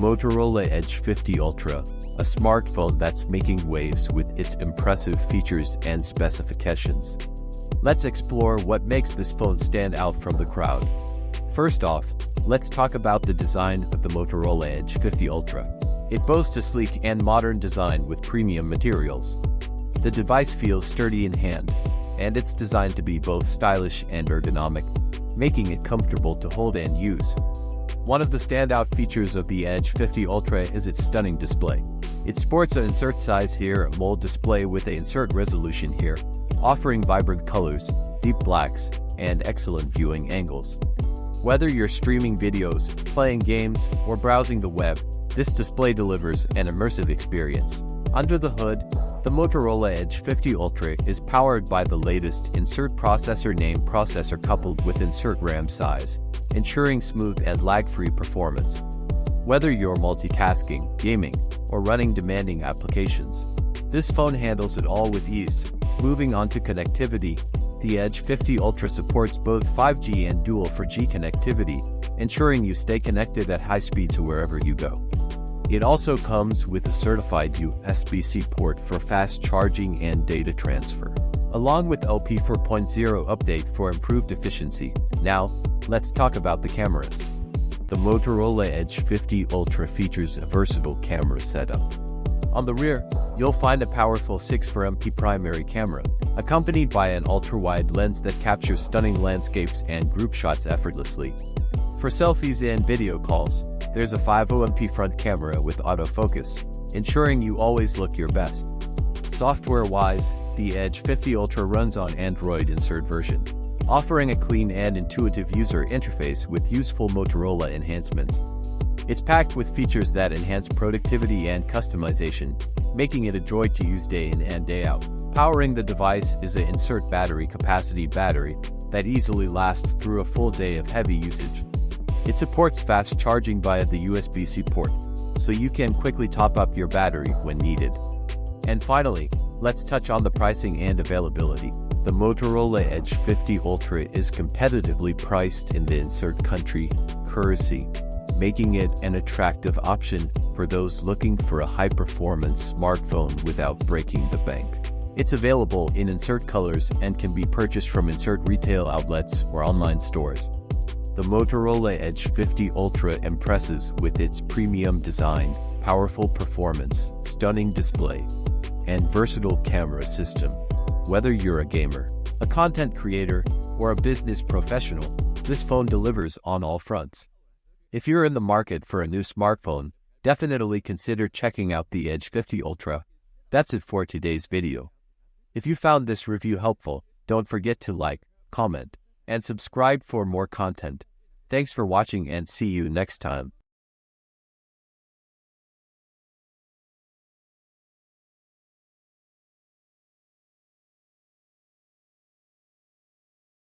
Motorola Edge 50 Ultra, a smartphone that's making waves with its impressive features and specifications. Let's explore what makes this phone stand out from the crowd. First off, let's talk about the design of the Motorola Edge 50 Ultra. It boasts a sleek and modern design with premium materials. The device feels sturdy in hand, and it's designed to be both stylish and ergonomic, making it comfortable to hold and use. One of the standout features of the Edge 50 Ultra is its stunning display. It sports an insert size here AMOLED display with an insert resolution here, offering vibrant colors, deep blacks, and excellent viewing angles. Whether you're streaming videos, playing games, or browsing the web, this display delivers an immersive experience. Under the hood, the Motorola Edge 50 Ultra is powered by the latest insert processor named processor coupled with insert RAM size, ensuring smooth and lag-free performance. Whether you're multitasking, gaming, or running demanding applications, this phone handles it all with ease. Moving on to connectivity, the Edge 50 Ultra supports both 5G and dual 4G connectivity, ensuring you stay connected at high speed to wherever you go. It also comes with a certified USB-C port for fast charging and data transfer, along with LP 4.0 update for improved efficiency. Now, let's talk about the cameras. The Motorola Edge 50 Ultra features a versatile camera setup. On the rear, you'll find a powerful 6-MP primary camera, accompanied by an ultra-wide lens that captures stunning landscapes and group shots effortlessly. For selfies and video calls, there's a 5-MP front camera with autofocus, ensuring you always look your best. Software-wise, the Edge 50 Ultra runs on Android insert version, offering a clean and intuitive user interface with useful Motorola enhancements. It's packed with features that enhance productivity and customization, making it a joy to use day in and day out. Powering the device is an insert battery capacity battery that easily lasts through a full day of heavy usage. It supports fast charging via the USB-C port, so you can quickly top up your battery when needed. And finally, let's touch on the pricing and availability. The Motorola Edge 50 Ultra is competitively priced in the insert country currency, making it an attractive option for those looking for a high-performance smartphone without breaking the bank. It's available in insert colors and can be purchased from insert retail outlets or online stores. The Motorola Edge 50 Ultra impresses with its premium design, powerful performance, stunning display, and versatile camera system. Whether you're a gamer, a content creator, or a business professional, this phone delivers on all fronts. If you're in the market for a new smartphone, definitely consider checking out the Edge 50 Ultra. That's it for today's video. If you found this review helpful, don't forget to like, comment, and subscribe for more content. Thanks for watching and see you next time.